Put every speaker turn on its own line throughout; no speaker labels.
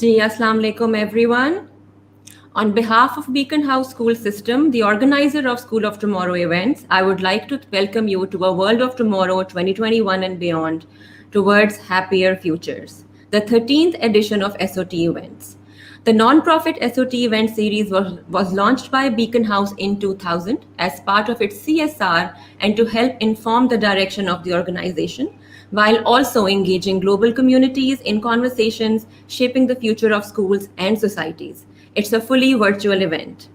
Ji, Assalamu alaikum everyone. On behalf of Beacon House School System, the organizer of School of Tomorrow events, I would like to welcome you to a World of Tomorrow 2021 and beyond towards happier futures, the 13th edition of SOT events. The non-profit SOT event series was launched by Beacon House in 2000 as part of its CSR and to help inform the direction of the organization, while also engaging global communities in conversations shaping the future of schools and societies. It's a fully virtual event.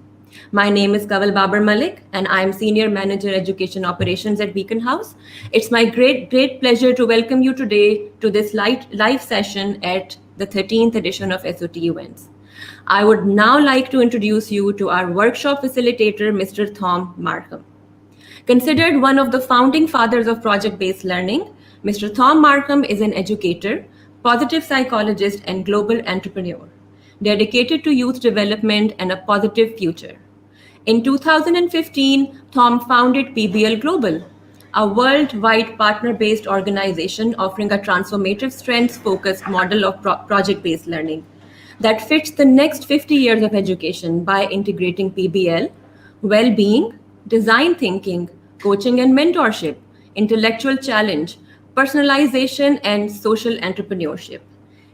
My name is Kanwal Malik, and I'm Senior Manager Education Operations at Beacon House. It's my great pleasure to welcome you today to this live session at the 13th edition of SOT events. I would now like to introduce you to our workshop facilitator, Mr. Thom Markham. Considered one of the founding fathers of project-based learning, Mr. Thom Markham is an educator, positive psychologist, and global entrepreneur, dedicated to youth development and a positive future. In 2015, Thom founded PBL Global, a worldwide partner-based organization offering a transformative strengths-focused model of project-based learning that fits the next 50 years of education by integrating PBL, well-being, design thinking, coaching and mentorship, intellectual challenge, personalization, and social entrepreneurship.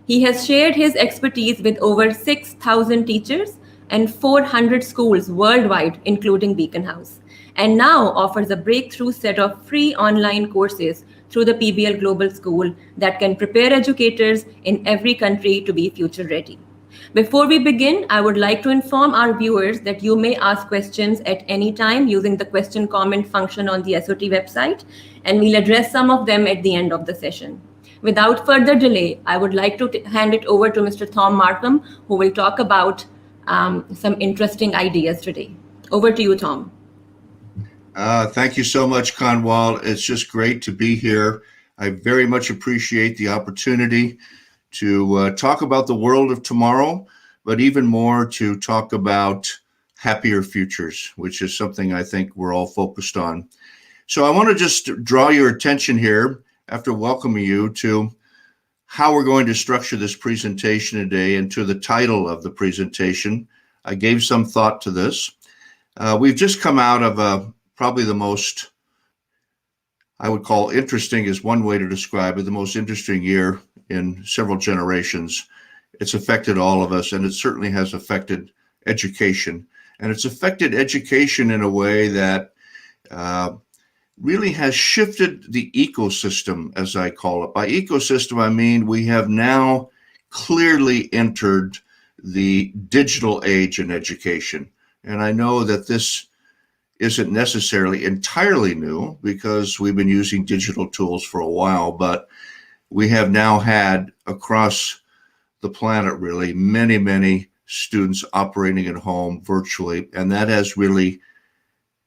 He has shared his expertise with over 6,000 teachers and 400 schools worldwide, including Beacon House, and now offers a breakthrough set of free online courses through the PBL Global School that can prepare educators in every country to be future ready. Before we begin, I would like to inform our viewers that you may ask questions at any time using the question comment function on the SOT website, and we'll address some of them at the end of the session. Without further delay, I would like to hand it over to Mr. Thom Markham, who will talk about some interesting ideas today. Over to you, Thom.
Thank you so much, Kanwal. It's just great to be here. I very much appreciate the opportunity to talk about the world of tomorrow, but even more to talk about happier futures, which is something I think we're all focused on. So I want to just draw your attention here after welcoming you to how we're going to structure this presentation today and to the title of the presentation. I gave some thought to this. We've just come out of probably the most, I would call interesting is one way to describe it, the most interesting year in several generations. It's affected all of us, and it certainly has affected education. And it's affected education in a way that really has shifted the ecosystem, as I call it. By ecosystem, I mean we have now clearly entered the digital age in education. And I know that this isn't necessarily entirely new because we've been using digital tools for a while, but we have now had across the planet really many students operating at home virtually, and that has really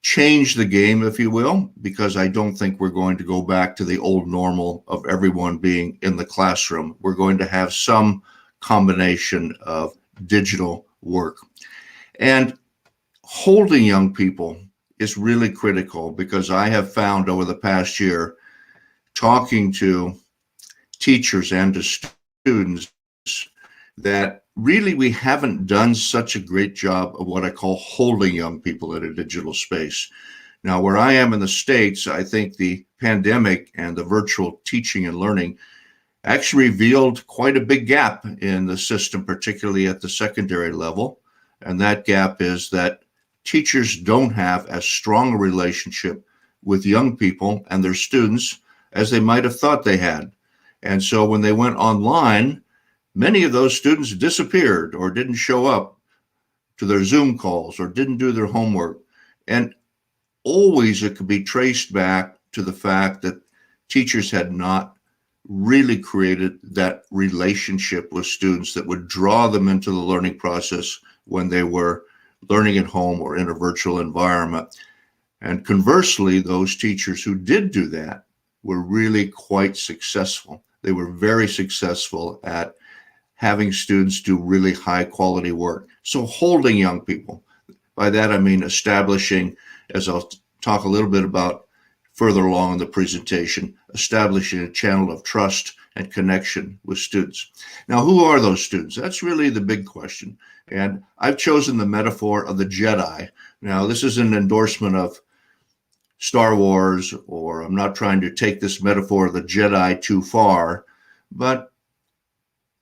changed the game, if you will, because I don't think we're going to go back to the old normal of everyone being in the classroom. We're going to have some combination of digital work. And holding young people is really critical because I have found over the past year, talking to teachers and to students, that really we haven't done such a great job of what I call holding young people in a digital space. Now, where I am in the States, I think the pandemic and the virtual teaching and learning actually revealed quite a big gap in the system, particularly at the secondary level. And that gap is that teachers don't have as strong a relationship with young people and their students as they might have thought they had. And so when they went online, many of those students disappeared or didn't show up to their Zoom calls or didn't do their homework. And always it could be traced back to the fact that teachers had not really created that relationship with students that would draw them into the learning process when they were learning at home or in a virtual environment. And conversely, those teachers who did do that were really quite successful. They were very successful at having students do really high quality work. So holding young people, by that I mean establishing, as I'll talk a little bit about further along in the presentation, establishing a channel of trust and connection with students. Now, who are those students? That's really the big question. And I've chosen the metaphor of the Jedi. Now, this is an endorsement of Star Wars, or I'm not trying to take this metaphor of the Jedi too far, but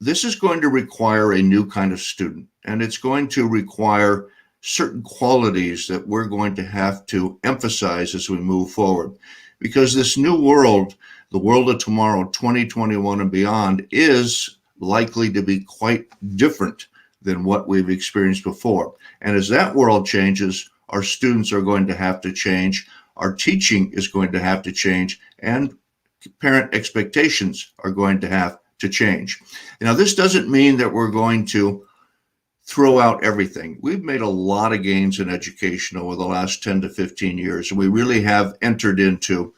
this is going to require a new kind of student, and it's going to require certain qualities that we're going to have to emphasize as we move forward. Because this new world, the world of tomorrow, 2021 and beyond, is likely to be quite different than what we've experienced before. And as that world changes, our students are going to have to change, our teaching is going to have to change, and parent expectations are going to have to change. Now, this doesn't mean that we're going to throw out everything. We've made a lot of gains in education over the last 10 to 15 years, and we really have entered into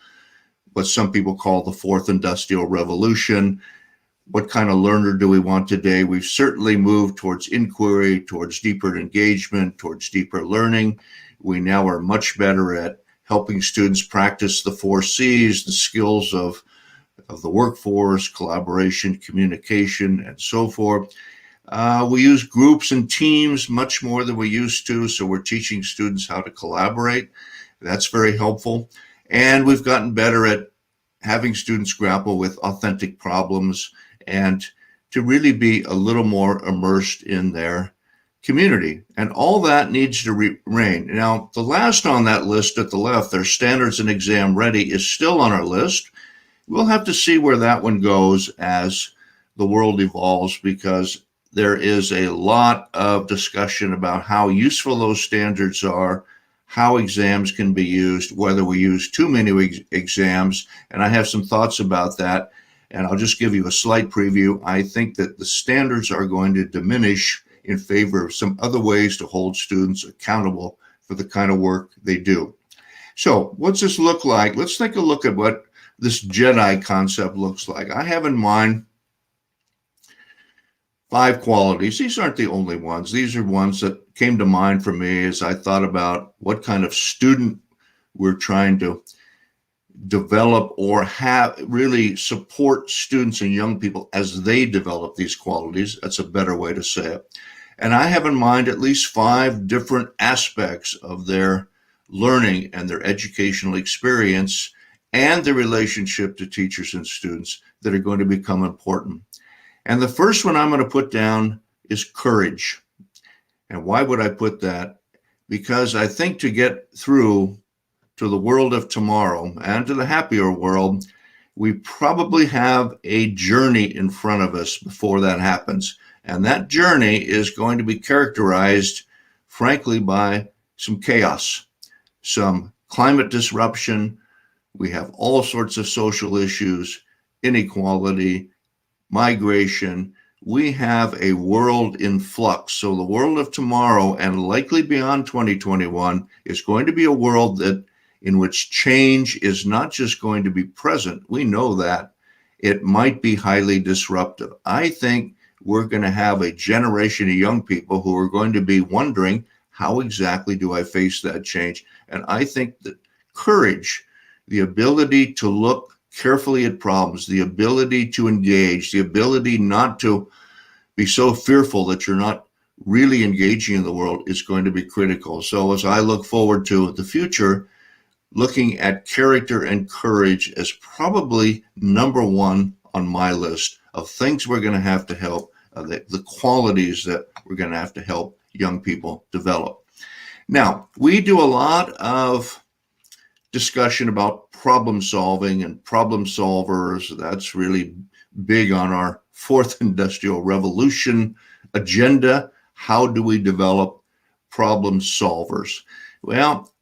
what some people call the fourth industrial revolution. What kind of learner do we want today? We've certainly moved towards inquiry, towards deeper engagement, towards deeper learning. We now are much better at helping students practice the 4 C's, the skills of the workforce, collaboration, communication, and so forth. We use groups and teams much more than we used to, so we're teaching students how to collaborate. That's very helpful. And we've gotten better at having students grapple with authentic problems and to really be a little more immersed in their community. And all that needs to remain. Now, the last on that list at the left, their standards and exam ready, is still on our list. We'll have to see where that one goes as the world evolves, because there is a lot of discussion about how useful those standards are, how exams can be used, whether we use too many exams. And I have some thoughts about that. And I'll just give you a slight preview. I think that the standards are going to diminish in favor of some other ways to hold students accountable for the kind of work they do. So what's this look like? Let's take a look at what this Jedi concept looks like. I have in mind 5 qualities. These aren't the only ones. These are ones that came to mind for me as I thought about what kind of student we're trying to develop, or have really support students and young people as they develop these qualities. That's a better way to say it. And I have in mind at least 5 different aspects of their learning and their educational experience and the relationship to teachers and students that are going to become important. And the first one I'm going to put down is courage. And why would I put that? Because I think to get through to the world of tomorrow and to the happier world, we probably have a journey in front of us before that happens. And that journey is going to be characterized, frankly, by some chaos, some climate disruption. We have all sorts of social issues, inequality, migration. We have a world in flux. So the world of tomorrow, and likely beyond 2021, is going to be a world in which change is not just going to be present. We know that. It might be highly disruptive. I think we're going to have a generation of young people who are going to be wondering, how exactly do I face that change? And I think that courage, the ability to look carefully at problems, the ability to engage, the ability not to be so fearful that you're not really engaging in the world, is going to be critical. So as I look forward to the future, looking at character and courage as probably number 1 on my list of things we're going to have to help, the qualities that we're going to have to help young people develop. Now, we do a lot of discussion about problem solving and problem solvers. That's really big on our 4th industrial revolution agenda. How do we develop problem solvers? Well,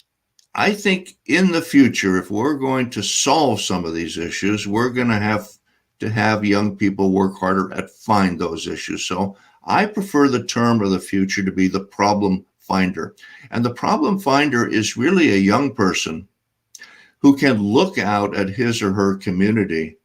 I think in the future, if we're going to solve some of these issues, we're going to have young people work harder at find those issues. So I prefer the term of the future to be the problem finder. And the problem finder is really a young person who can look out at his or her community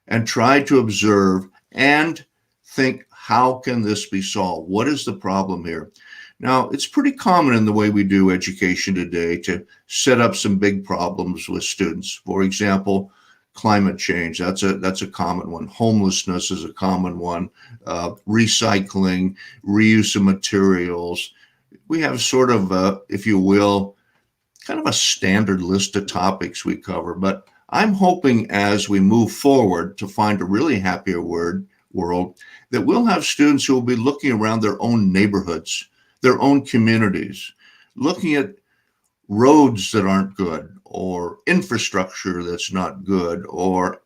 and try to observe and think, how can this be solved? What is the problem here? Now, it's pretty common in the way we do education today to set up some big problems with students. For example, climate change. That's a common one. Homelessness is a common one. Recycling, reuse of materials. We have sort of, if you will, kind of a standard list of topics we cover. But I'm hoping as we move forward to find a really happier world that we'll have students who will be looking around their own neighborhoods, their own communities, looking at roads that aren't good, or infrastructure that's not good, or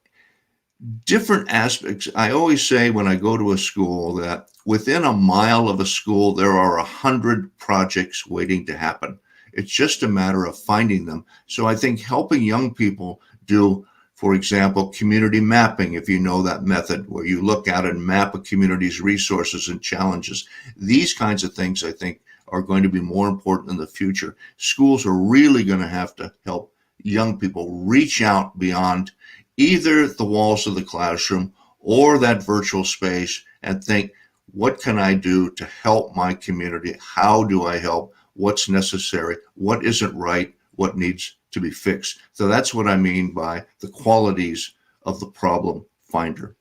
different aspects. I always say when I go to a school that within a mile of a school, there are 100 projects waiting to happen. It's just a matter of finding them. So I think helping young people do, for example, community mapping, if you know that method, where you look at and map a community's resources and challenges. These kinds of things, I think, are going to be more important in the future. Schools are really going to have to help young people reach out beyond either the walls of the classroom or that virtual space and think, what can I do to help my community? How do I help? What's necessary? What isn't right? What needs to be fixed? So that's what I mean by the qualities of the problem finder.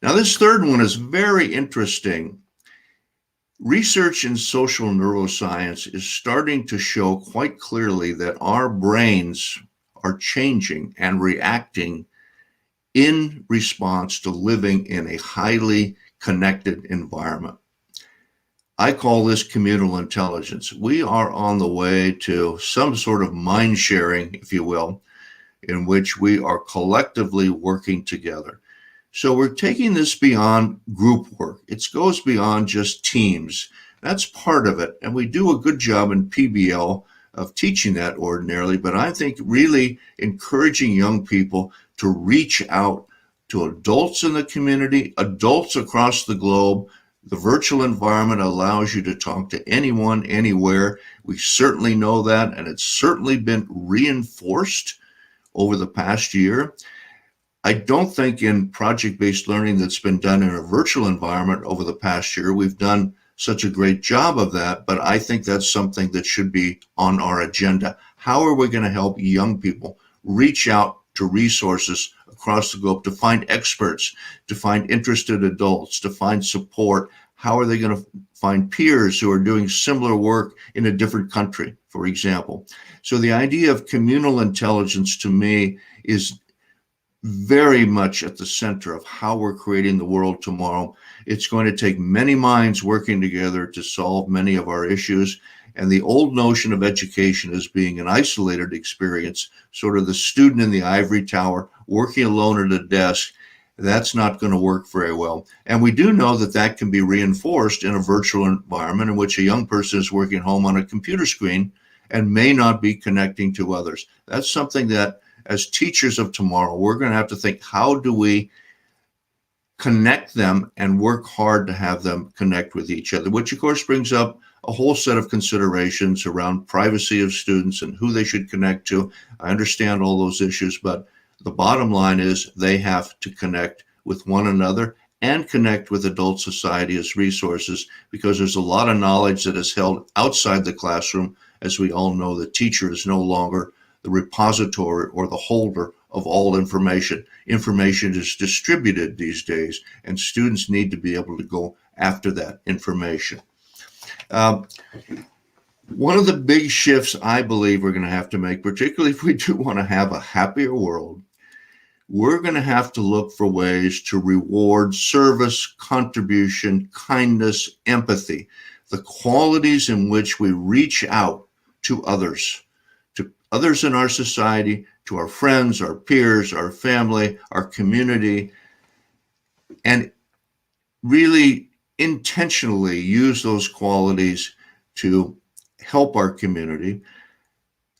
Now, this third one is very interesting. Research in social neuroscience is starting to show quite clearly that our brains are changing and reacting in response to living in a highly connected environment. I call this communal intelligence. We are on the way to some sort of mind sharing, if you will, in which we are collectively working together. So we're taking this beyond group work. It goes beyond just teams. That's part of it. And we do a good job in PBL of teaching that ordinarily, but I think really encouraging young people to reach out to adults in the community, adults across the globe. The virtual environment allows you to talk to anyone, anywhere. We certainly know that, and it's certainly been reinforced over the past year. I don't think in project-based learning that's been done in a virtual environment over the past year, we've done such a great job of that, but I think that's something that should be on our agenda. How are we going to help young people reach out to resources across the globe, to find experts, to find interested adults, to find support? How are they going to find peers who are doing similar work in a different country, for example? So the idea of communal intelligence to me is very much at the center of how we're creating the world tomorrow. It's going to take many minds working together to solve many of our issues. And the old notion of education as being an isolated experience, sort of the student in the ivory tower working alone at a desk, that's not going to work very well. And we do know that that can be reinforced in a virtual environment in which a young person is working home on a computer screen and may not be connecting to others. That's something that as teachers of tomorrow, we're going to have to think, how do we connect them and work hard to have them connect with each other, which of course brings up a whole set of considerations around privacy of students and who they should connect to. I understand all those issues, but the bottom line is they have to connect with one another and connect with adult society as resources, because there's a lot of knowledge that is held outside the classroom. As we all know, the teacher is no longer the repository or the holder of all information. Information is distributed these days, and students need to be able to go after that information. One of the big shifts I believe we're going to have to make, particularly if we do want to have a happier world, we're going to have to look for ways to reward service, contribution, kindness, empathy, the qualities in which we reach out to others in our society, to our friends, our peers, our family, our community, and really intentionally use those qualities to help our community.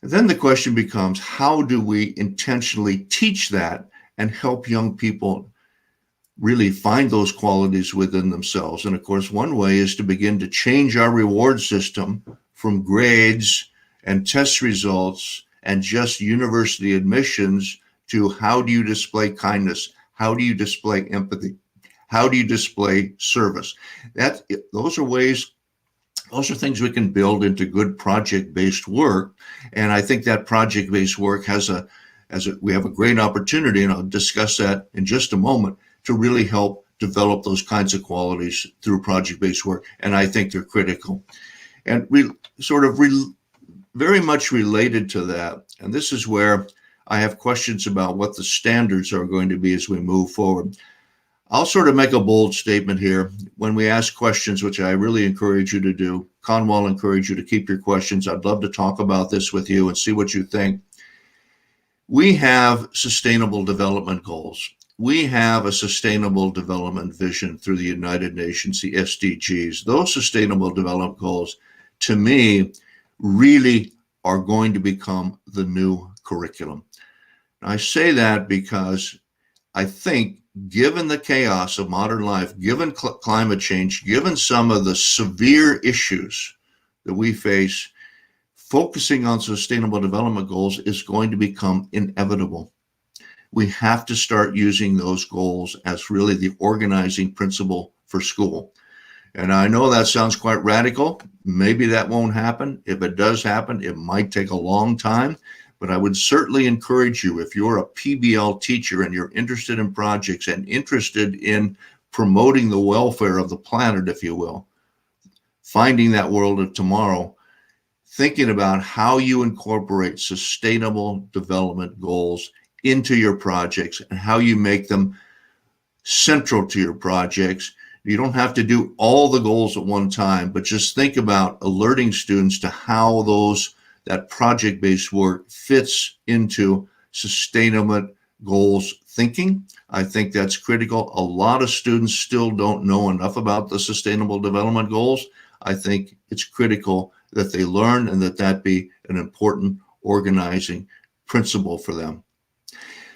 And then the question becomes, how do we intentionally teach that and help young people really find those qualities within themselves? And of course, one way is to begin to change our reward system from grades and test results and just university admissions to how do you display kindness? How do you display empathy? How do you display service? Those are things we can build into good project-based work. And I think that project-based work has a we have a great opportunity, and I'll discuss that in just a moment, to really help develop those kinds of qualities through project-based work. And I think they're critical. And very much related to that, and this is where I have questions about what the standards are going to be as we move forward. I'll sort of make a bold statement here. When we ask questions, which I really encourage you to do, Kanwal encourage you to keep your questions. I'd love to talk about this with you and see what you think. We have sustainable development goals. We have a sustainable development vision through the United Nations, the SDGs. Those sustainable development goals, to me, really are going to become the new curriculum. I say that because I think, given the chaos of modern life, given climate change, given some of the severe issues that we face, focusing on sustainable development goals is going to become inevitable. We have to start using those goals as really the organizing principle for school. And I know that sounds quite radical. Maybe that won't happen. If it does happen, it might take a long time. But I would certainly encourage you, if you're a PBL teacher and you're interested in projects and interested in promoting the welfare of the planet, if you will, finding that world of tomorrow, thinking about how you incorporate sustainable development goals into your projects and how you make them central to your projects. You don't have to do all the goals at one time, but just think about alerting students to how that project-based work fits into sustainable goals thinking. I think that's critical. A lot of students still don't know enough about the sustainable development goals. I think it's critical that they learn and that be an important organizing principle for them.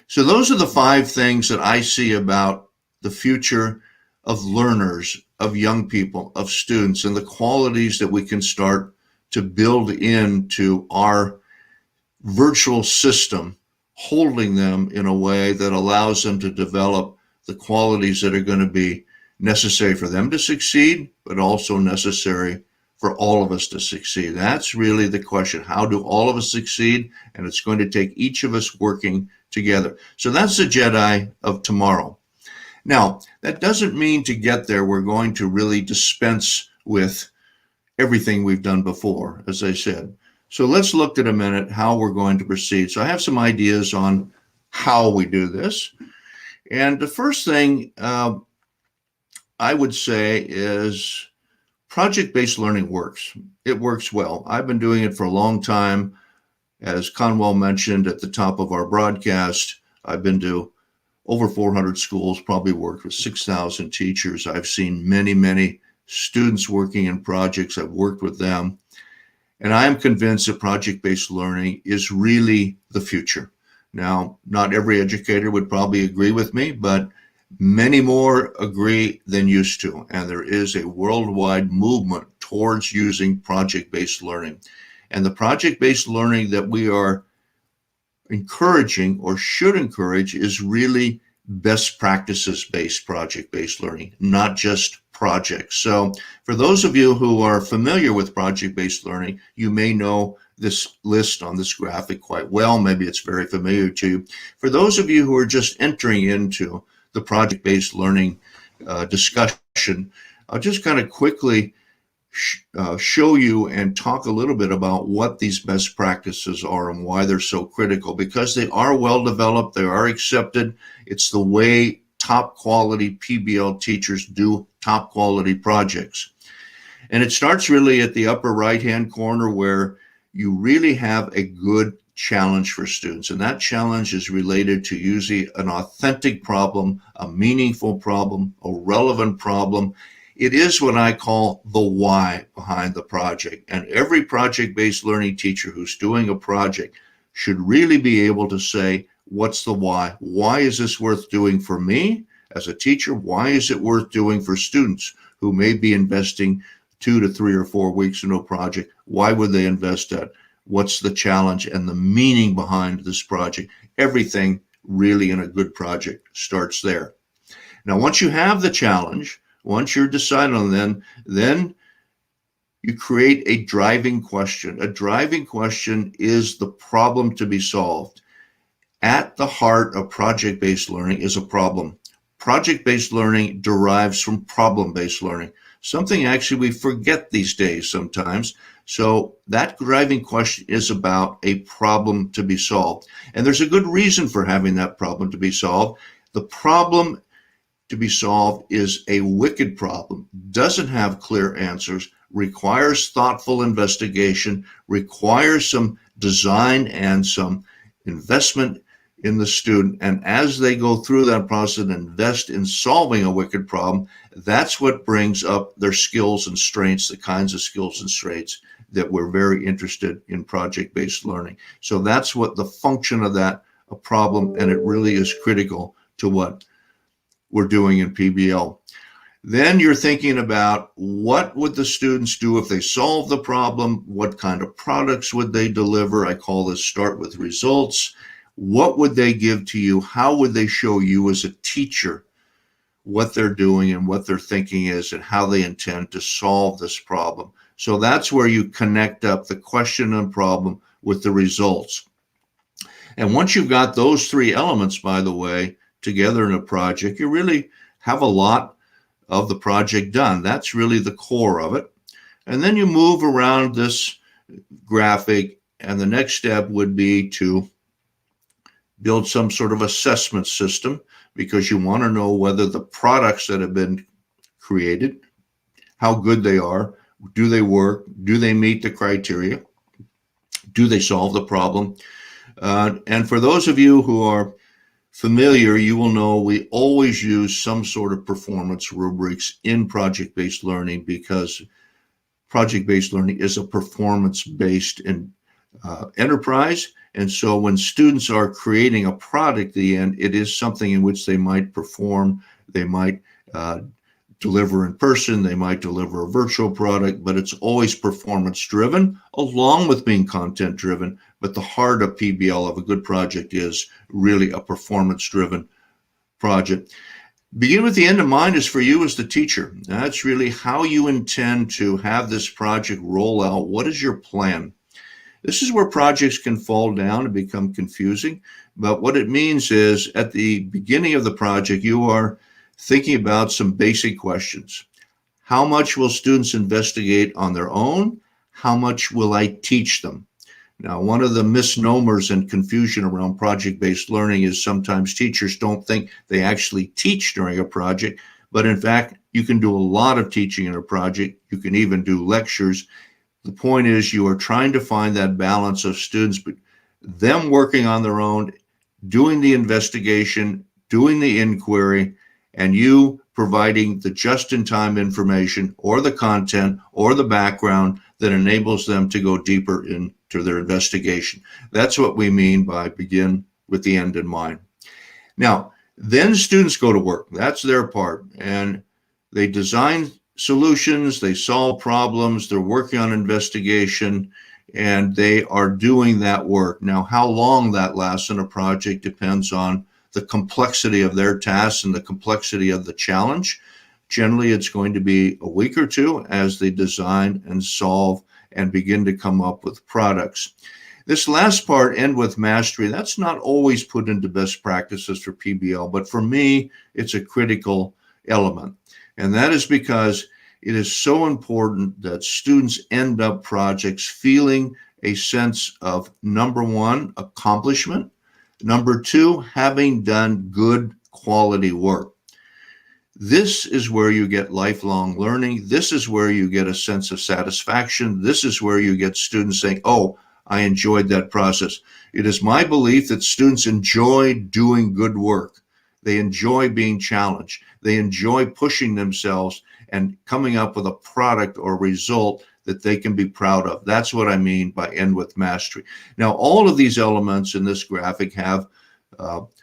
So those are the 5 things that I see about the future of learners, of young people, of students, and the qualities that we can start to build into our virtual system, holding them in a way that allows them to develop the qualities that are going to be necessary for them to succeed, but also necessary for all of us to succeed. That's really the question. How do all of us succeed? And it's going to take each of us working together. So that's the Jedi of tomorrow. Now, that doesn't mean to get there we're going to really dispense with everything we've done before, as I said. So let's look at a minute how we're going to proceed. So I have some ideas on how we do this. And the first thing I would say is project-based learning works. It works well. I've been doing it for a long time. As Kanwal mentioned at the top of our broadcast, I've been to over 400 schools, probably worked with 6,000 teachers. I've seen many, many students working in projects. I've worked with them. And I am convinced that project-based learning is really the future. Now, not every educator would probably agree with me, but many more agree than used to. And there is a worldwide movement towards using project-based learning. And the project-based learning that we are encouraging or should encourage is really best practices-based project-based learning, not just projects. So for those of you who are familiar with project-based learning, you may know this list on this graphic quite well. Maybe it's very familiar to you. For those of you who are just entering into the project-based learning discussion, I'll just kind of quickly show you and talk a little bit about what these best practices are and why they're so critical, because they are well developed, they are accepted. It's the way top quality PBL teachers do top quality projects. And it starts really at the upper right-hand corner where you really have a good challenge for students. And that challenge is related to usually an authentic problem, a meaningful problem, a relevant problem. It is what I call the why behind the project. And every project-based learning teacher who's doing a project should really be able to say, what's the why? Why is this worth doing for me as a teacher? Why is it worth doing for students who may be investing 2 to 3 or 4 weeks into a project? Why would they invest that? What's the challenge and the meaning behind this project? Everything really in a good project starts there. Now, once you have the challenge, once you're decided on then you create a driving question. A driving question is the problem to be solved. At the heart of project-based learning is a problem. Project-based learning derives from problem-based learning, something actually we forget these days sometimes. So that driving question is about a problem to be solved. And there's a good reason for having that problem to be solved. The problem to be solved is a wicked problem, doesn't have clear answers, requires thoughtful investigation, requires some design and some investment in the student. And as they go through that process and invest in solving a wicked problem, that's what brings up their skills and strengths, the kinds of skills and strengths that we're very interested in project-based learning. So that's what the function of that, a problem, and it really is critical to what we're doing in PBL. Then you're thinking about what would the students do if they solve the problem? What kind of products would they deliver? I call this start with results. What would they give to you? How would they show you as a teacher what they're doing and what their thinking is and how they intend to solve this problem? So that's where you connect up the question and problem with the results. And once you've got those three elements, by the way, together in a project, you really have a lot of the project done. That's really the core of it. And then you move around this graphic, and the next step would be to build some sort of assessment system, because you want to know whether the products that have been created, how good they are, do they work, do they meet the criteria, do they solve the problem. And for those of you who are familiar, you will know we always use some sort of performance rubrics in project-based learning, because project-based learning is a performance-based enterprise. And so when students are creating a product at the end, it is something in which they might perform, they might deliver in person, they might deliver a virtual product, but it's always performance driven along with being content driven. But the heart of PBL, of a good project, is really a performance driven project. Begin with the end in mind is for you as the teacher. That's really how you intend to have this project roll out. What is your plan? This is where projects can fall down and become confusing. But what it means is at the beginning of the project, you are thinking about some basic questions. How much will students investigate on their own? How much will I teach them? Now, one of the misnomers and confusion around project-based learning is sometimes teachers don't think they actually teach during a project, but in fact, you can do a lot of teaching in a project. You can even do lectures. The point is you are trying to find that balance of students, but them working on their own, doing the investigation, doing the inquiry, and you providing the just-in-time information or the content or the background that enables them to go deeper into their investigation. That's what we mean by begin with the end in mind. Now, then students go to work. That's their part. And they design solutions, they solve problems, they're working on investigation, and they are doing that work. Now, how long that lasts in a project depends on the complexity of their tasks and the complexity of the challenge. Generally, it's going to be a week or two as they design and solve and begin to come up with products. This last part, end with mastery, that's not always put into best practices for PBL, but for me, it's a critical element. And that is because it is so important that students end up projects feeling a sense of, number one, accomplishment, number two, having done good quality work. This is where you get lifelong learning. This is where you get a sense of satisfaction. This is where you get students saying, oh, I enjoyed that process. It is my belief that students enjoy doing good work. They enjoy being challenged. They enjoy pushing themselves and coming up with a product or result that they can be proud of. That's what I mean by end with mastery. Now, all of these elements in this graphic have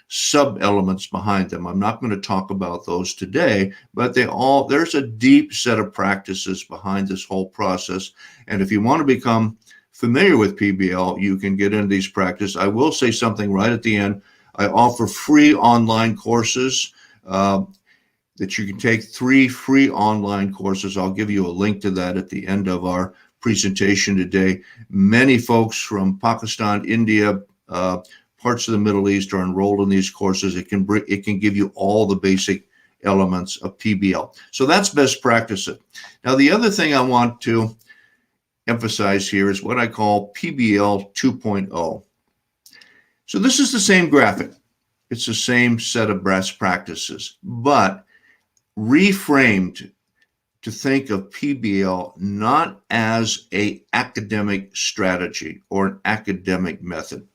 sub-elements behind them. I'm not going to talk about those today, but there's a deep set of practices behind this whole process. And if you want to become familiar with PBL, you can get into these practices. I will say something right at the end. I offer free online courses that you can take, 3 free online courses. I'll give you a link to that at the end of our presentation today. Many folks from Pakistan, India, parts of the Middle East are enrolled in these courses. It can give you all the basic elements of PBL. So that's best practices. Now, the other thing I want to emphasize here is what I call PBL 2.0. So this is the same graphic. It's the same set of best practices, but reframed to think of PBL not as an academic strategy or an academic method.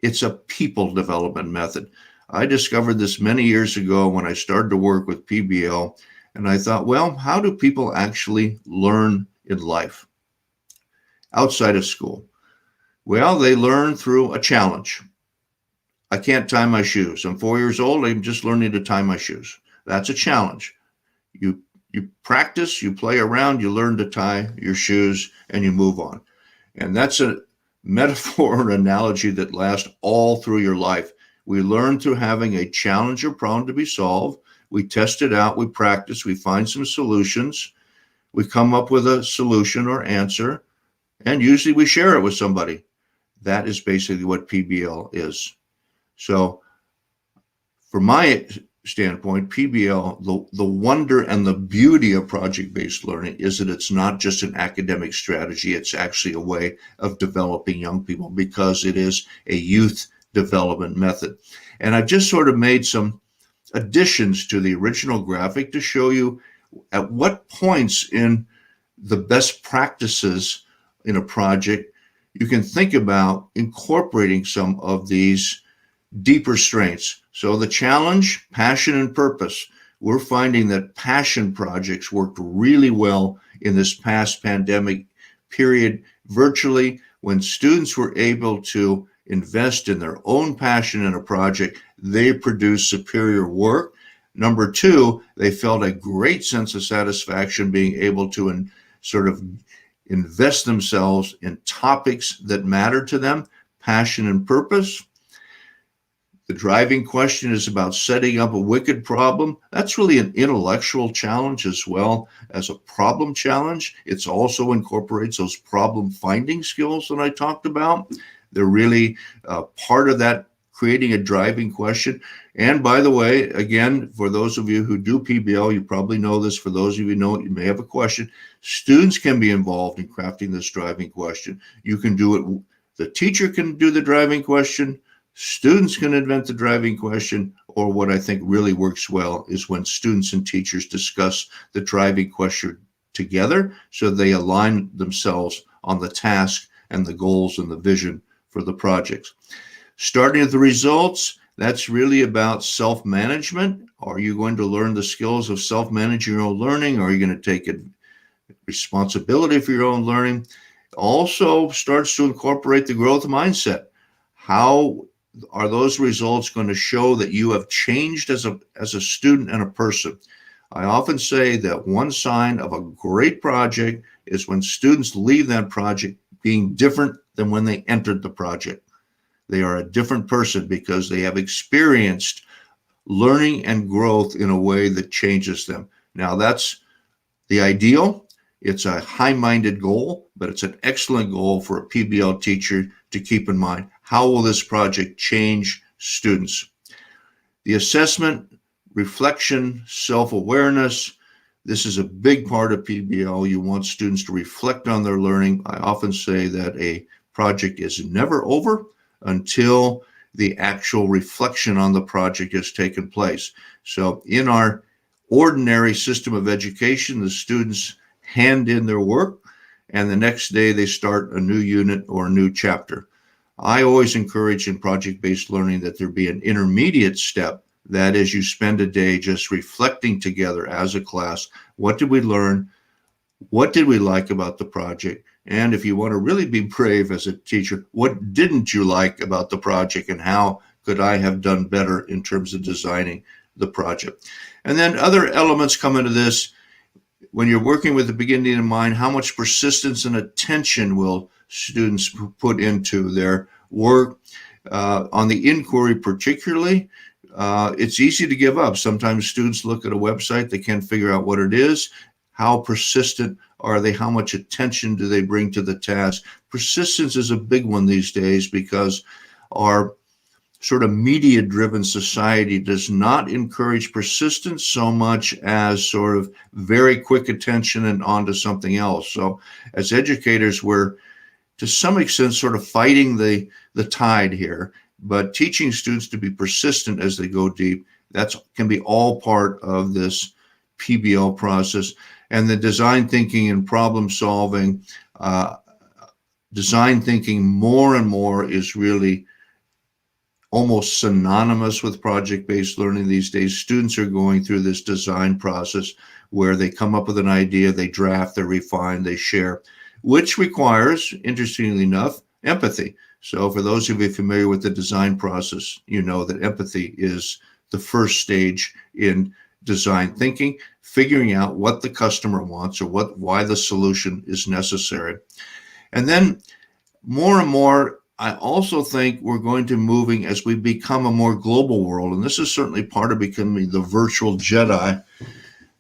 It's a people development method. I discovered this many years ago when I started to work with PBL, and I thought, well, how do people actually learn in life outside of school? Well, they learn through a challenge. I can't tie my shoes. I'm 4 years old. I'm just learning to tie my shoes. That's a challenge. You practice, you play around, you learn to tie your shoes, and you move on. And that's a metaphor or analogy that lasts all through your life. We learn through having a challenge or problem to be solved. We test it out, we practice, we find some solutions, we come up with a solution or answer, and usually we share it with somebody. That is basically what PBL is. So from my standpoint, PBL, the wonder and the beauty of project-based learning is that it's not just an academic strategy, it's actually a way of developing young people because it is a youth development method. And I've just sort of made some additions to the original graphic to show you at what points in the best practices in a project you can think about incorporating some of these deeper strengths. So the challenge, passion, and purpose. We're finding that passion projects worked really well in this past pandemic period. Virtually, when students were able to invest in their own passion in a project, they produced superior work. Number two, they felt a great sense of satisfaction being able to sort of invest themselves in topics that matter to them, passion and purpose. The driving question is about setting up a wicked problem. That's really an intellectual challenge as well as a problem challenge. It also incorporates those problem finding skills that I talked about. They're really part of that, creating a driving question. And by the way, again, for those of you who do PBL, you probably know this. For those of you who know it, you may have a question. Students can be involved in crafting this driving question. You can do it. The teacher can do the driving question. Students can invent the driving question, or what I think really works well is when students and teachers discuss the driving question together so they align themselves on the task and the goals and the vision for the projects. Starting with the results, that's really about self-management. Are you going to learn the skills of self-managing your own learning? Are you going to take responsibility for your own learning? Also starts to incorporate the growth mindset. How are those results going to show that you have changed as a student and a person? I often say that one sign of a great project is when students leave that project being different than when they entered the project. They are a different person because they have experienced learning and growth in a way that changes them. Now, that's the ideal. It's a high-minded goal, but it's an excellent goal for a PBL teacher to keep in mind. How will this project change students? The assessment, reflection, self-awareness. This is a big part of PBL. You want students to reflect on their learning. I often say that a project is never over until the actual reflection on the project has taken place. So in our ordinary system of education, the students hand in their work, and the next day they start a new unit or a new chapter. I always encourage in project-based learning that there be an intermediate step. That is, you spend a day just reflecting together as a class. What did we learn? What did we like about the project? And if you want to really be brave as a teacher, what didn't you like about the project and how could I have done better in terms of designing the project? And then other elements come into this. When you're working with the beginning in mind, how much persistence and attention will students put into their work? On the inquiry particularly, it's easy to give up. Sometimes students look at a website, they can't figure out what it is. How persistent are they? How much attention do they bring to the task? Persistence is a big one these days because our sort of media-driven society does not encourage persistence so much as sort of very quick attention and on to something else. So as educators, we're to some extent sort of fighting the tide here, but teaching students to be persistent as they go deep, that can be all part of this PBL process. And the design thinking and problem solving, design thinking more and more is really almost synonymous with project-based learning these days. Students are going through this design process where they come up with an idea, they draft, they refine, they share, which requires, interestingly enough, empathy. So for those of you familiar with the design process, you know that empathy is the first stage in design thinking, figuring out what the customer wants or why the solution is necessary. And then more and more, I also think we're going to moving as we become a more global world, and this is certainly part of becoming the virtual Jedi.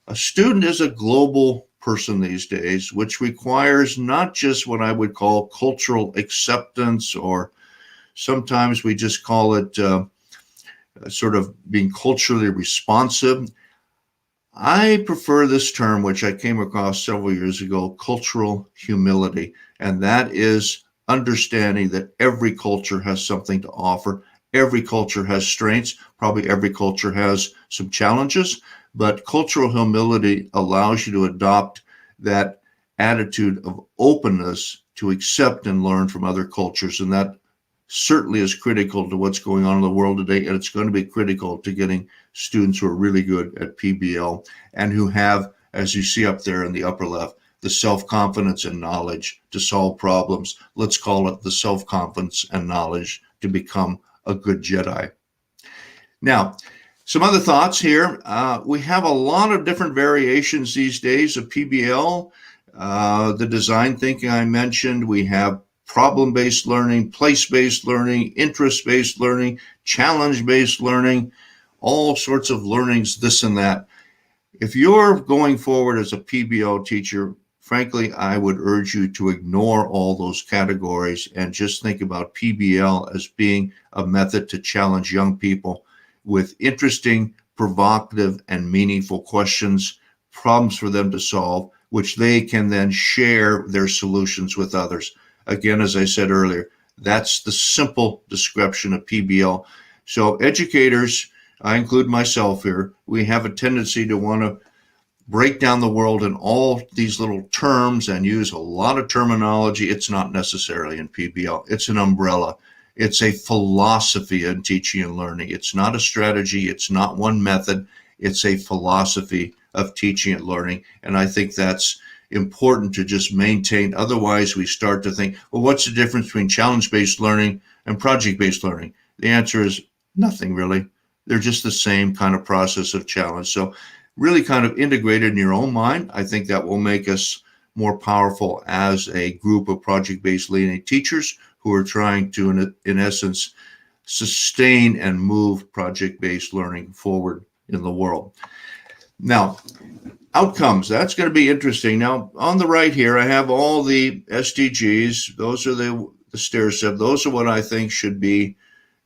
A student is a global person these days, which requires not just what I would call cultural acceptance, or sometimes we just call it sort of being culturally responsive. I prefer this term, which I came across several years ago, cultural humility, and that is understanding that every culture has something to offer. Every culture has strengths. Probably every culture has some challenges, but cultural humility allows you to adopt that attitude of openness to accept and learn from other cultures. And that certainly is critical to what's going on in the world today. And it's going to be critical to getting students who are really good at PBL and who have, as you see up there in the upper left, the self-confidence and knowledge to solve problems. Let's call it the self-confidence and knowledge to become a good Jedi. Now, some other thoughts here. We have a lot of different variations these days of PBL. The design thinking I mentioned. We have problem-based learning, place-based learning, interest-based learning, challenge-based learning, all sorts of learnings, this and that. If you're going forward as a PBL teacher, frankly, I would urge you to ignore all those categories and just think about PBL as being a method to challenge young people with interesting, provocative, and meaningful questions, problems for them to solve, which they can then share their solutions with others. Again, as I said earlier, that's the simple description of PBL. So educators, I include myself here, we have a tendency to want to break down the world in all these little terms and use a lot of terminology. It's not necessarily in PBL. It's an umbrella. It's a philosophy in teaching and learning. It's not a strategy. It's not one method. It's a philosophy of teaching and learning. And I think that's important to just maintain. Otherwise, we start to think, well, what's the difference between challenge-based learning and project-based learning? The answer is nothing, really. They're just the same kind of process of challenge. So really kind of integrated in your own mind. I think that will make us more powerful as a group of project-based learning teachers who are trying to, in essence, sustain and move project-based learning forward in the world. Now, outcomes, that's going to be interesting. Now, on the right here, I have all the SDGs. Those are the stair step. Those are what I think should be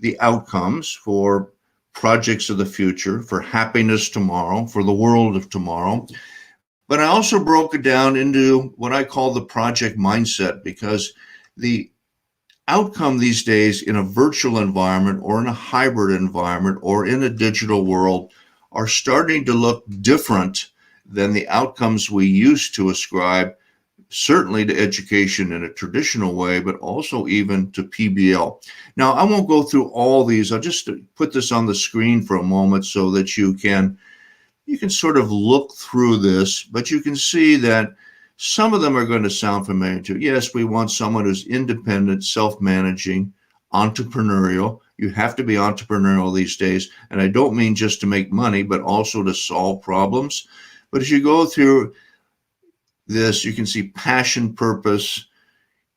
the outcomes for projects of the future, for happiness tomorrow, for the world of tomorrow. But I also broke it down into what I call the project mindset, because the outcome these days in a virtual environment or in a hybrid environment or in a digital world are starting to look different than the outcomes we used to ascribe, certainly to education in a traditional way, but also even to PBL. Now, I won't go through all these. I'll just put this on the screen for a moment so that you can sort of look through this, but you can see that some of them are going to sound familiar to you. Yes, we want someone who's independent, self-managing, entrepreneurial. You have to be entrepreneurial these days. And I don't mean just to make money, but also to solve problems. But as you go through this, you can see passion, purpose,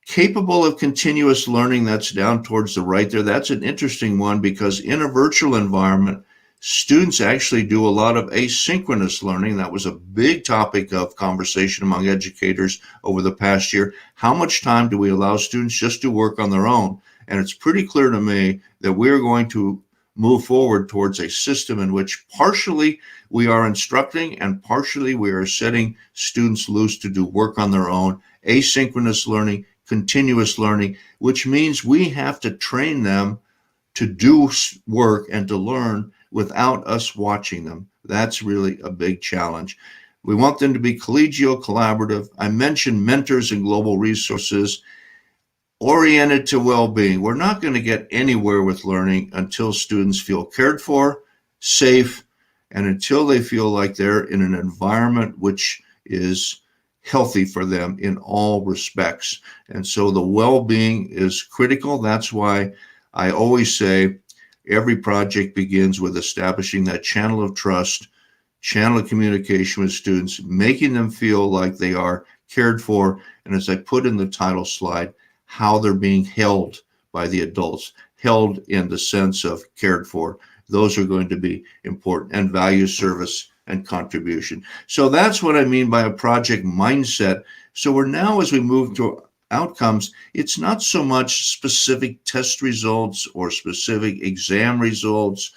capable of continuous learning. That's down towards the right there. That's an interesting one, because in a virtual environment, students actually do a lot of asynchronous learning. That was a big topic of conversation among educators over the past year. How much time do we allow students just to work on their own? And it's pretty clear to me that we're going to move forward towards a system in which partially we are instructing and partially we are setting students loose to do work on their own, asynchronous learning, continuous learning, which means we have to train them to do work and to learn without us watching them. That's really a big challenge. We want them to be collegial, collaborative. I mentioned mentors and global resources oriented to well-being. We're not going to get anywhere with learning until students feel cared for, safe, and until they feel like they're in an environment which is healthy for them in all respects. And so the well-being is critical. That's why I always say every project begins with establishing that channel of trust, channel of communication with students, making them feel like they are cared for. And as I put in the title slide, how they're being held by the adults, held in the sense of cared for. Those are going to be important, and value, service, and contribution. So that's what I mean by a project mindset. So we're now, as we move to outcomes, it's not so much specific test results or specific exam results.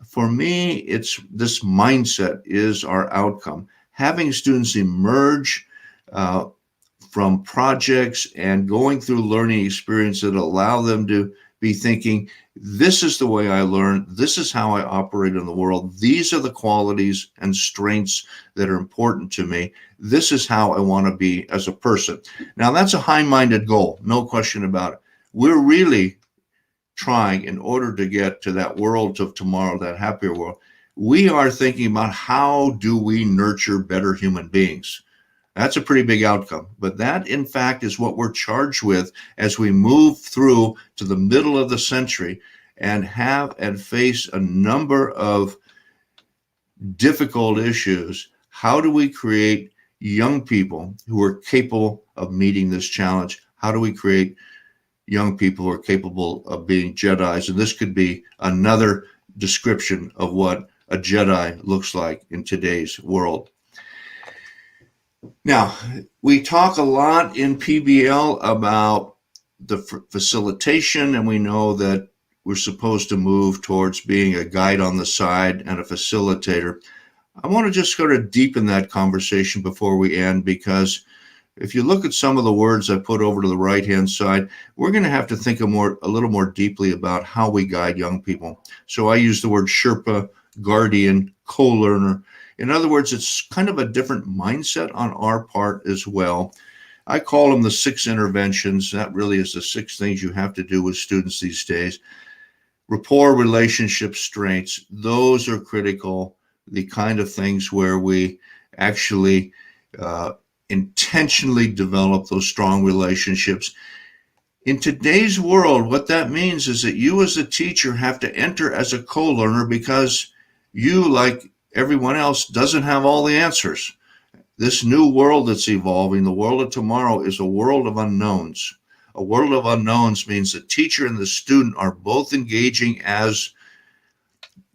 For me, it's this mindset is our outcome. Having students emerge from projects and going through learning experience that allow them to be thinking, this is the way I learn, this is how I operate in the world, these are the qualities and strengths that are important to me, this is how I want to be as a person. Now, that's a high-minded goal, no question about it. We're really trying, in order to get to that world of tomorrow, that happier world, we are thinking about how do we nurture better human beings. That's a pretty big outcome, but that in fact is what we're charged with as we move through to the middle of the century and have and face a number of difficult issues. How do we create young people who are capable of meeting this challenge? How do we create young people who are capable of being Jedis? And this could be another description of what a Jedi looks like in today's world. Now, we talk a lot in PBL about the facilitation, and we know that we're supposed to move towards being a guide on the side and a facilitator. I want to just sort of deepen that conversation before we end, because if you look at some of the words I put over to the right-hand side, we're going to have to think a little more deeply about how we guide young people. So I use the word Sherpa, guardian, co-learner. In other words, it's kind of a different mindset on our part as well. I call them the 6 interventions. That really is the 6 things you have to do with students these days. Rapport, relationship, strengths, those are critical. The kind of things where we actually intentionally develop those strong relationships. In today's world, what that means is that you as a teacher have to enter as a co-learner, because you, like everyone else, doesn't have all the answers. This new world that's evolving, the world of tomorrow, is a world of unknowns. A world of unknowns means the teacher and the student are both engaging as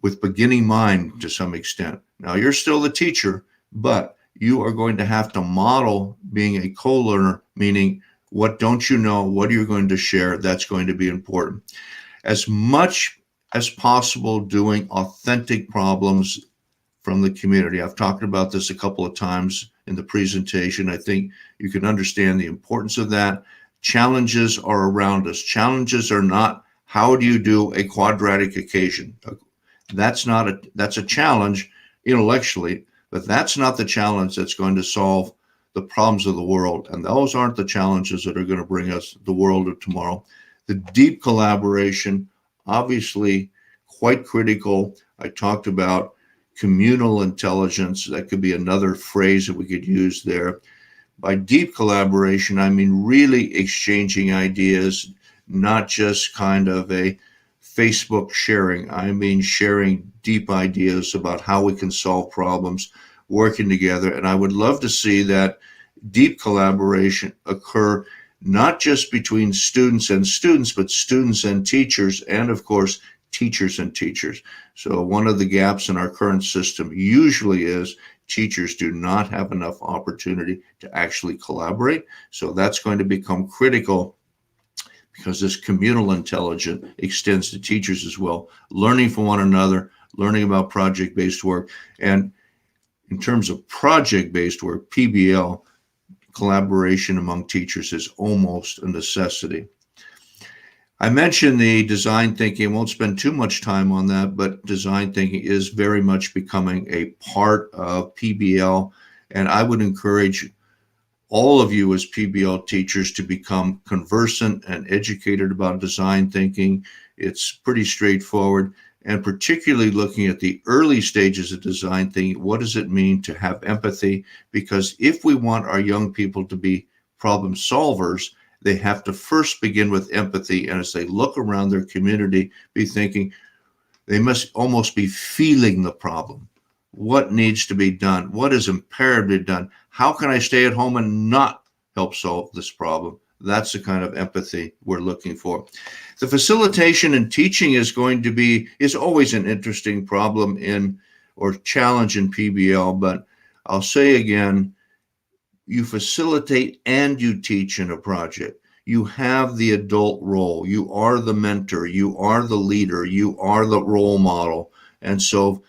with beginning mind to some extent. Now, you're still the teacher, but you are going to have to model being a co-learner, meaning what don't you know, what are you going to share? That's going to be important. As much as possible, doing authentic problems from the community. I've talked about this a couple of times in the presentation. I think you can understand the importance of that. Challenges are around us. Challenges are not, how do you do a quadratic equation? That's a challenge intellectually, but that's not the challenge that's going to solve the problems of the world. And those aren't the challenges that are going to bring us the world of tomorrow. The deep collaboration, obviously quite critical. I talked about communal intelligence. That could be another phrase that we could use there. By deep collaboration, I mean really exchanging ideas, not just kind of a Facebook sharing. I mean sharing deep ideas about how we can solve problems, working together. And I would love to see that deep collaboration occur not just between students and students, but students and teachers, and of course, teachers and teachers. So one of the gaps in our current system usually is teachers do not have enough opportunity to actually collaborate. So that's going to become critical, because this communal intelligence extends to teachers as well, learning from one another, learning about project-based work. And in terms of project-based work, PBL, collaboration among teachers, is almost a necessity. I mentioned the design thinking. Won't spend too much time on that, but design thinking is very much becoming a part of PBL. And I would encourage all of you as PBL teachers to become conversant and educated about design thinking. It's pretty straightforward. And particularly looking at the early stages of design thinking, what does it mean to have empathy? Because if we want our young people to be problem solvers, they have to first begin with empathy. And as they look around their community, be thinking, they must almost be feeling the problem. What needs to be done? What is imperatively done? How can I stay at home and not help solve this problem? That's the kind of empathy we're looking for. The facilitation and teaching is always an interesting problem or challenge in PBL, but I'll say again, you facilitate and you teach in a project. You have the adult role. You are the mentor. You are the leader. You are the role model. And so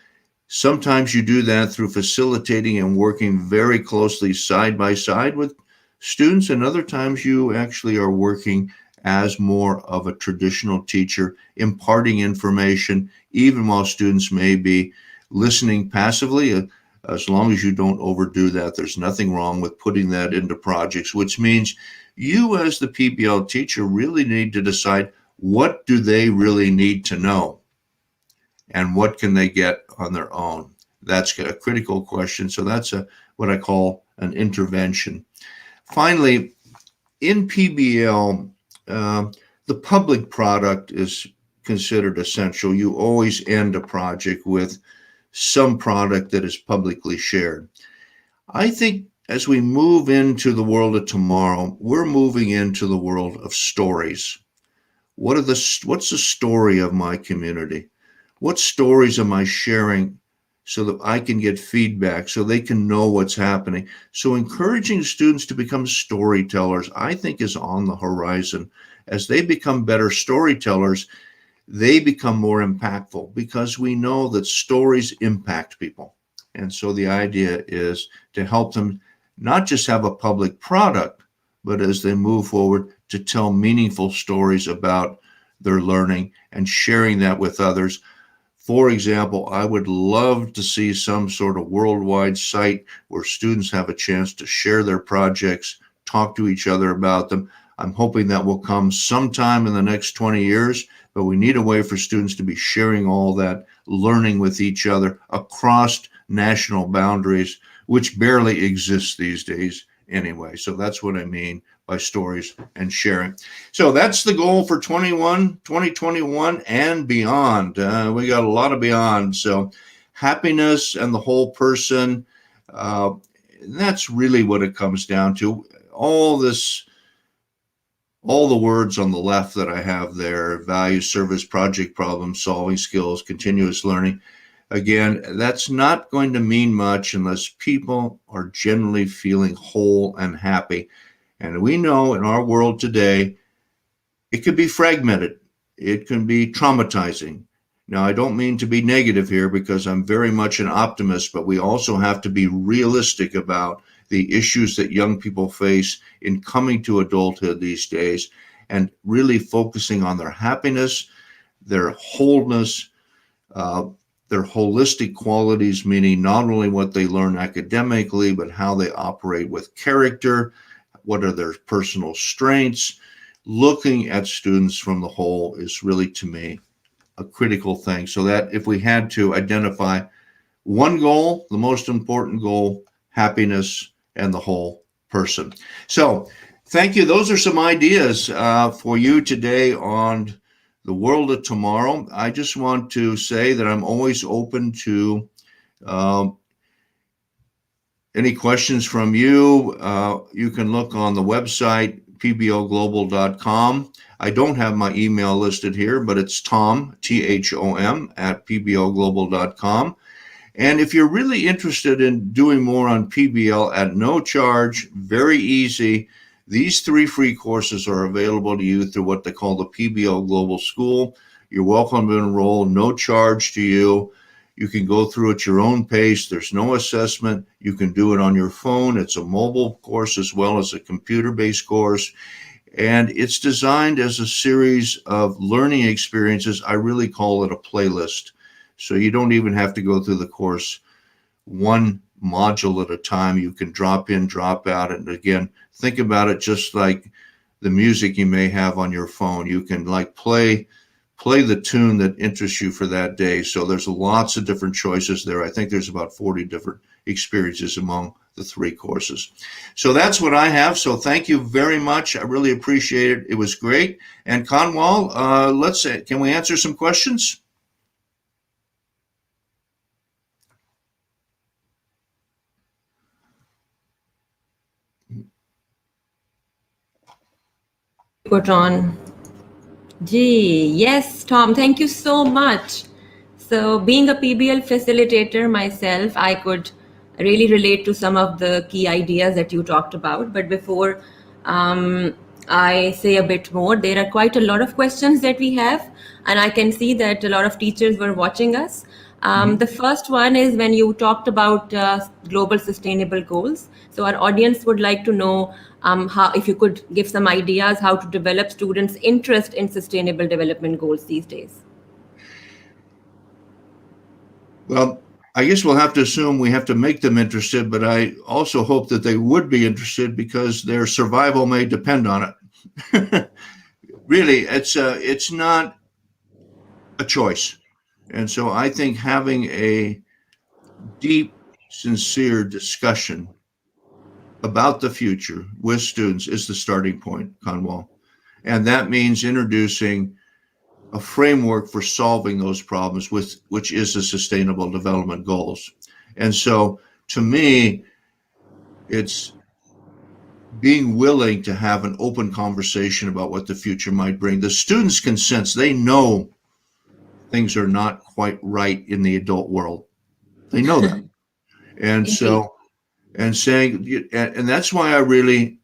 sometimes you do that through facilitating and working very closely side by side with students, and other times you actually are working as more of a traditional teacher, imparting information, even while students may be listening passively. As long as you don't overdo that, there's nothing wrong with putting that into projects, which means you as the PBL teacher really need to decide, what do they really need to know and what can they get on their own? That's a critical question. So that's what I call an intervention. Finally, in PBL, the public product is considered essential. You always end a project with some product that is publicly shared. I think as we move into the world of tomorrow, we're moving into the world of stories. What's the story of my community? What stories am I sharing so that I can get feedback, so they can know what's happening? So encouraging students to become storytellers, I think, is on the horizon. As they become better storytellers, they become more impactful, because we know that stories impact people. And so the idea is to help them not just have a public product, but as they move forward, to tell meaningful stories about their learning and sharing that with others. For example, I would love to see some sort of worldwide site where students have a chance to share their projects, talk to each other about them. I'm hoping that will come sometime in the next 20 years, but we need a way for students to be sharing all that learning with each other across national boundaries, which barely exist these days anyway. So that's what I mean by stories and sharing. So that's the goal for 2021 and beyond. We got a lot of beyond. So happiness and the whole person, that's really what it comes down to. All the words on the left that I have there: value, service, project, problem solving skills, continuous learning. Again, that's not going to mean much unless people are generally feeling whole and happy. And we know in our world today, it can be fragmented. It can be traumatizing. Now, I don't mean to be negative here, because I'm very much an optimist, but we also have to be realistic about the issues that young people face in coming to adulthood these days, and really focusing on their happiness, their wholeness, their holistic qualities, meaning not only what they learn academically, but how they operate with character, what are their personal strengths. Looking at students from the whole is really, to me, a critical thing. So that if we had to identify one goal, the most important goal, happiness and the whole person. So thank you. Those are some ideas for you today on the world of tomorrow. I just want to say that I'm always open to any questions from you. You can look on the website, pblglobal.com. I don't have my email listed here, but it's Thom, Thom, at pblglobal.com. And if you're really interested in doing more on PBL at no charge, very easy, These 3 free courses are available to you through what they call the PBL Global School. You're welcome to enroll, no charge to you. You can go through at your own pace. There's no assessment. You can do it on your phone. It's a mobile course as well as a computer-based course. And it's designed as a series of learning experiences. I really call it a playlist. So you don't even have to go through the course one module at a time. You can drop in, drop out. And again, think about it just like the music you may have on your phone. You can like play the tune that interests you for that day. So there's lots of different choices there. I think there's about 40 different experiences among the 3 courses. So that's what I have. So thank you very much. I really appreciate it. It was great. And Kanwal, can we answer some questions?
Put on. Gee, yes, Thom, thank you so much. So being a PBL facilitator myself, I could really relate to some of the key ideas that you talked about. But before I say a bit more, there are quite a lot of questions that we have, and I can see that a lot of teachers were watching us. The first one is when you talked about global sustainable goals. So our audience would like to know how, if you could give some ideas how to develop students' interest in sustainable development goals these days.
Well, I guess we'll have to assume we have to make them interested, but I also hope that they would be interested because their survival may depend on it. Really, it's not a choice. And so I think having a deep, sincere discussion about the future with students is the starting point, Kanwal. And that means introducing a framework for solving those problems, which is the Sustainable Development Goals. And so to me, it's being willing to have an open conversation about what the future might bring. The students can sense, they know things are not quite right in the adult world. They know that. And so, and that's why I really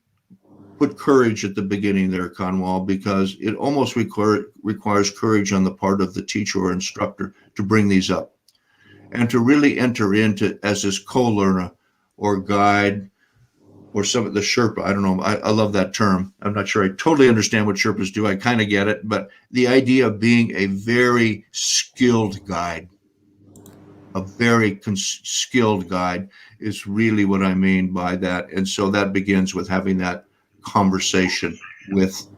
put courage at the beginning there, Kanwal, because it almost requires courage on the part of the teacher or instructor to bring these up and to really enter into as this co-learner or guide or some of the Sherpa. I don't know. I love that term. I'm not sure I totally understand what Sherpas do. I kind of get it, but the idea of being a very skilled guide, a very skilled guide is really what I mean by that. And so that begins with having that conversation with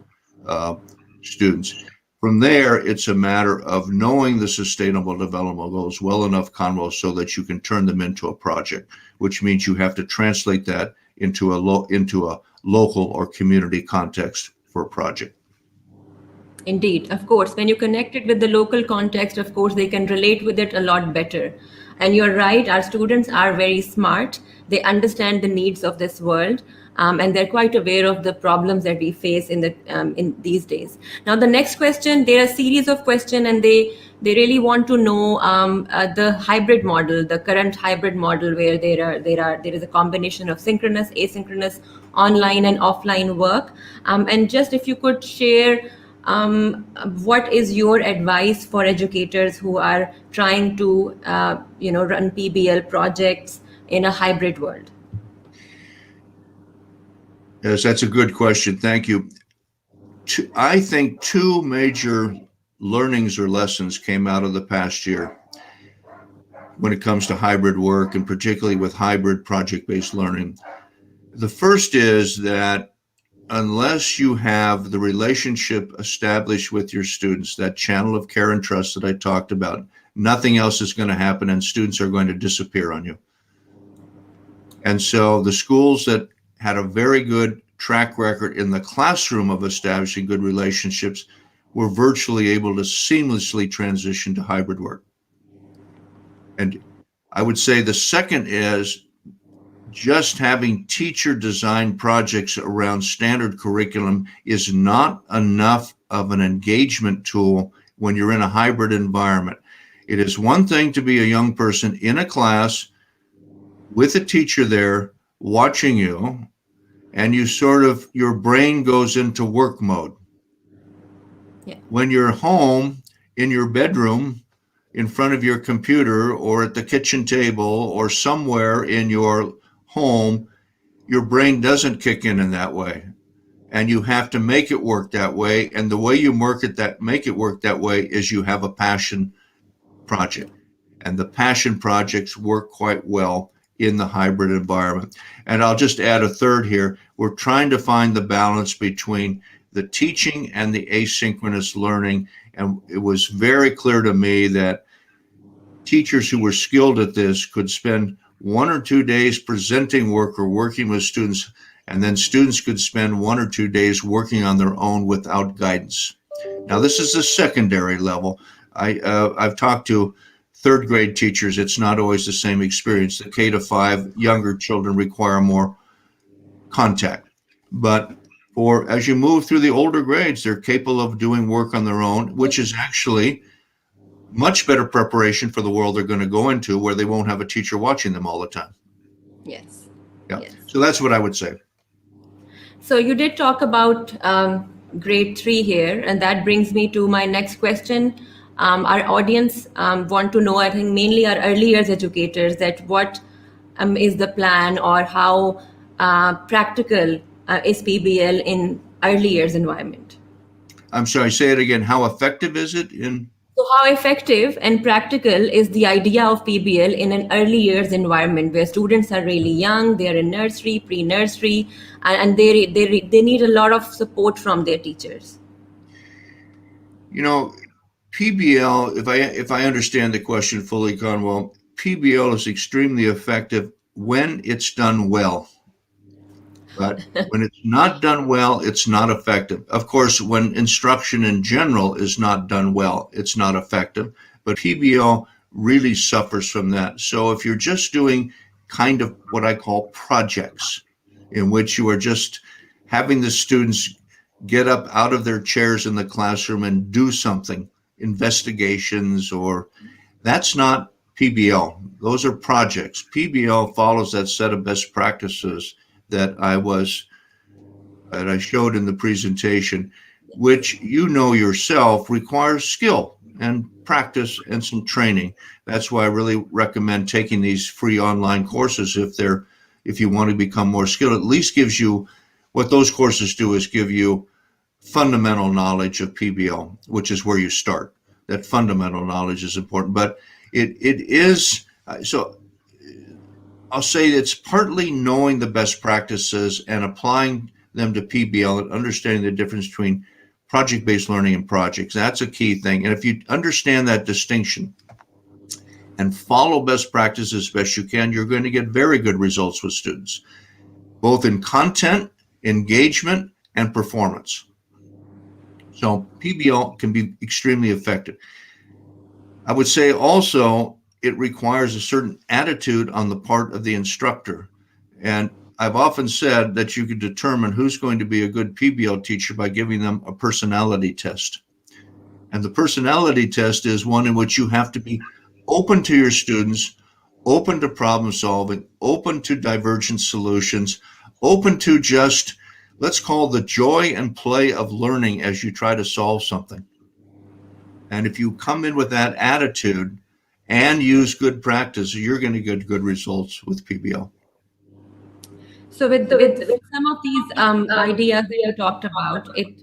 students. From there, it's a matter of knowing the Sustainable Development Goals well enough, Kanwal, so that you can turn them into a project, which means you have to translate that into a local or community context for a project.
Indeed, of course, when you connect it with the local context, of course, they can relate with it a lot better. And you're right, our students are very smart. They understand the needs of this world, and they're quite aware of the problems that we face in these days. Now, the next question, there are a series of questions, and they really want to know the hybrid model, the current hybrid model, where there is a combination of synchronous, asynchronous, online and offline work. And just if you could share what is your advice for educators who are trying to run PBL projects in a hybrid world?
Yes, that's a good question. Thank you. I think 2 major learnings or lessons came out of the past year when it comes to hybrid work, and particularly with hybrid project-based learning. The first is that unless you have the relationship established with your students, that channel of care and trust that I talked about, nothing else is going to happen and students are going to disappear on you. And so the schools that had a very good track record in the classroom of establishing good relationships were virtually able to seamlessly transition to hybrid work. And I would say the second is just having teacher design projects around standard curriculum is not enough of an engagement tool when you're in a hybrid environment. It is one thing to be a young person in a class with a teacher there watching you and your brain goes into work mode.
Yeah.
When you're home in your bedroom, in front of your computer or at the kitchen table or somewhere in your home, your brain doesn't kick in that way. And you have to make it work that way. And the way you make it work that way is you have a passion project. And the passion projects work quite well in the hybrid environment. And I'll just add a third here. We're trying to find the balance between the teaching and the asynchronous learning. And it was very clear to me that teachers who were skilled at this could spend 1 or 2 days presenting work or working with students, and then students could spend 1 or 2 days working on their own without guidance. Now, this is the secondary level. I've talked to third grade teachers. It's not always the same experience. The K to 5 younger children require more contact. But as you move through the older grades, they're capable of doing work on their own, which is actually much better preparation for the world they're going to go into, where they won't have a teacher watching them all the time.
Yes.
Yeah.
Yes.
So that's what I would say.
So you did talk about grade 3 here, and that brings me to my next question. Our audience want to know, I think mainly our early years educators, that what is the plan or how practical is PBL in early years environment?
I'm sorry, say it again. How effective is it in?
So how effective and practical is the idea of PBL in an early years environment where students are really young, they're in nursery, pre-nursery, and they need a lot of support from their teachers?
You know, PBL, if I understand the question fully, Kanwal, PBL is extremely effective when it's done well. But when it's not done well, it's not effective. Of course, when instruction in general is not done well, it's not effective. But PBL really suffers from that. So if you're just doing kind of what I call projects, in which you are just having the students get up out of their chairs in the classroom and do something, investigations, or that's not PBL. Those are projects. PBL follows that set of best practices that I showed in the presentation, which yourself requires skill and practice and some training. That's why I really recommend taking these free online courses if you want to become more skilled. At least gives you, what those courses do is give you fundamental knowledge of PBL, which is where you start. That fundamental knowledge is important, but it is so. I'll say it's partly knowing the best practices and applying them to PBL and understanding the difference between project-based learning and projects. That's a key thing. And if you understand that distinction and follow best practices as best you can, you're going to get very good results with students, both in content, engagement, and performance. So PBL can be extremely effective. I would say also it requires a certain attitude on the part of the instructor. And I've often said that you can determine who's going to be a good PBL teacher by giving them a personality test. And the personality test is one in which you have to be open to your students, open to problem solving, open to divergent solutions, open to just, let's call the joy and play of learning as you try to solve something. And if you come in with that attitude and use good practice, you're going to get good results with PBL.
So with some of these ideas that you talked about, it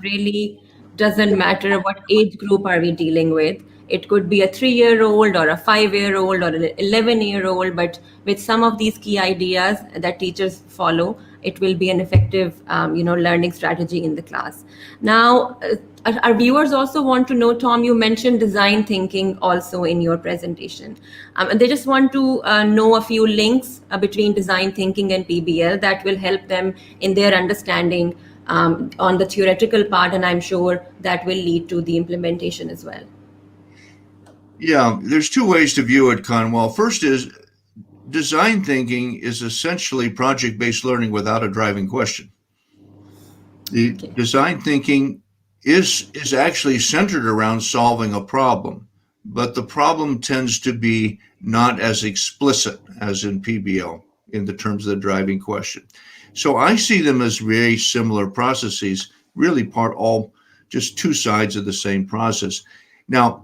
really doesn't matter what age group are we dealing with. It could be a 3-year-old or a 5-year-old or an 11-year-old, but with some of these key ideas that teachers follow, it will be an effective, learning strategy in the class. Now, our viewers also want to know, Thom, you mentioned design thinking also in your presentation. And they just want to know a few links between design thinking and PBL that will help them in their understanding on the theoretical part, and I'm sure that will lead to the implementation as well.
Yeah, there's two ways to view it, Kanwal. First is design thinking is essentially project-based learning without a driving question. The design thinking is actually centered around solving a problem, but the problem tends to be not as explicit as in PBL in the terms of the driving question. So I see them as very similar processes, really all just two sides of the same process. Now,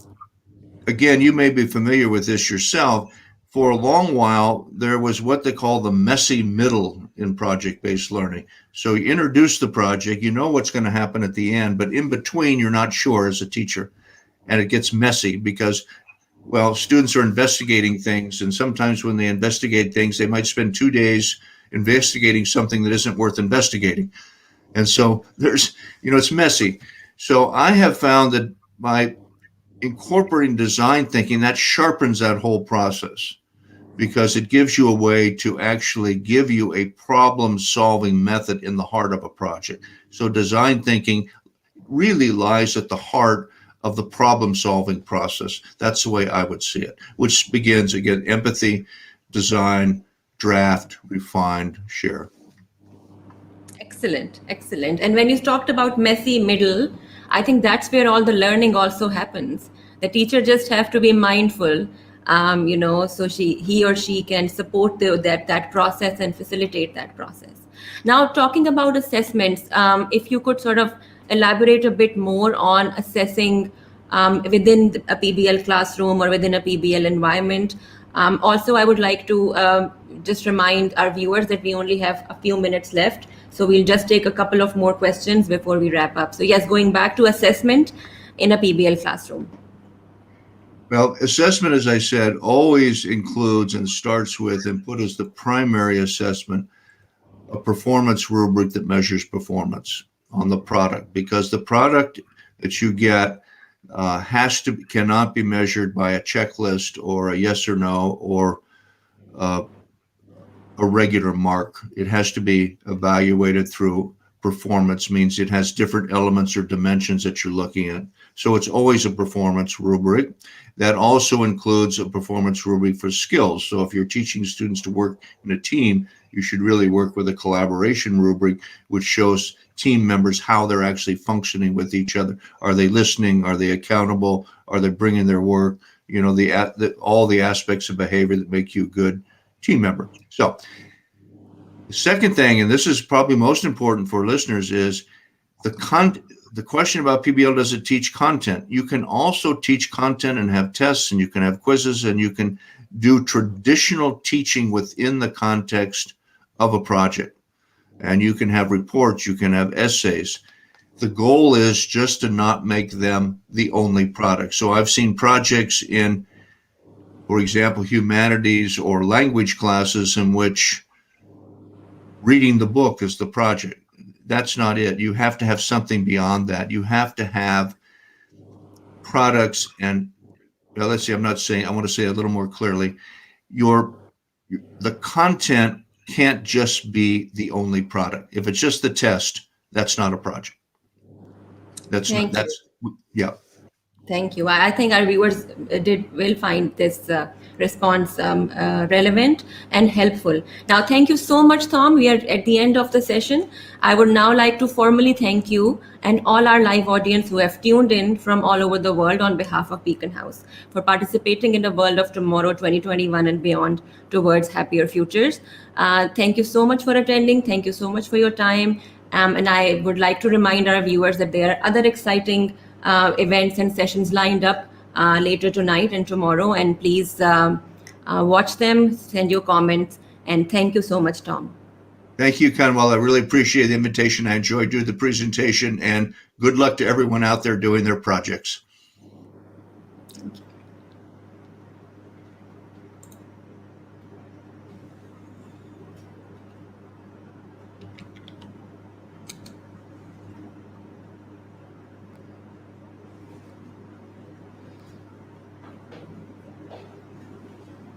again, you may be familiar with this yourself. For a long while, there was what they call the messy middle in project-based learning. So you introduce the project, you know what's going to happen at the end, but in between, you're not sure as a teacher. And it gets messy because, well, students are investigating things. And sometimes when they investigate things, they might spend 2 days investigating something that isn't worth investigating. And so it's messy. So I have found that by incorporating design thinking, that sharpens that whole process because it gives you a way to actually give you a problem-solving method in the heart of a project. So design thinking really lies at the heart of the problem-solving process. That's the way I would see it, which begins, again, empathy, design, draft, refine, share.
Excellent, excellent. And when you talked about messy middle, I think that's where all the learning also happens. The teacher just have to be mindful, so he or she can support that process and facilitate that process. Now, talking about assessments, if you could sort of elaborate a bit more on assessing within a PBL classroom or within a PBL environment. Also, I would like to just remind our viewers that we only have a few minutes left. So we'll just take a couple of more questions before we wrap up. So yes, going back to assessment in a PBL classroom.
Well, assessment, as I said, always includes and starts with and put as the primary assessment a performance rubric that measures performance on the product, because the product that you get cannot be measured by a checklist or a yes or no or a regular mark. It has to be evaluated through performance, means it has different elements or dimensions that you're looking at. So it's always a performance rubric. That also includes a performance rubric for skills. So if you're teaching students to work in a team, you should really work with a collaboration rubric, which shows team members how they're actually functioning with each other. Are they listening? Are they accountable? Are they bringing their work? All the aspects of behavior that make you a good team member. So the second thing, and this is probably most important for listeners, is the question about PBL, does it teach content? You can also teach content and have tests, and you can have quizzes, and you can do traditional teaching within the context of a project. And you can have reports, you can have essays. The goal is just to not make them the only product. So I've seen projects in, for example, humanities or language classes in which reading the book is the project. That's not it. You have to have something beyond that. You have to have products and, well, let's see, I want to say a little more clearly, the content can't just be the only product. If it's just the test, that's not a project. Yeah.
Thank you. I think our viewers will find this response relevant and helpful. Now, thank you so much, Thom. We are at the end of the session. I would now like to formally thank you and all our live audience who have tuned in from all over the world on behalf of Beacon House for participating in the World of Tomorrow 2021 and beyond towards happier futures. Thank you so much for attending. Thank you so much for your time. And I would like to remind our viewers that there are other exciting events and sessions lined up later tonight and tomorrow, and please watch them, send your comments, and thank you so much, Thom.
Thank you, Kanwal. I really appreciate the invitation. I enjoyed doing the presentation, and good luck to everyone out there doing their projects.
Thank you.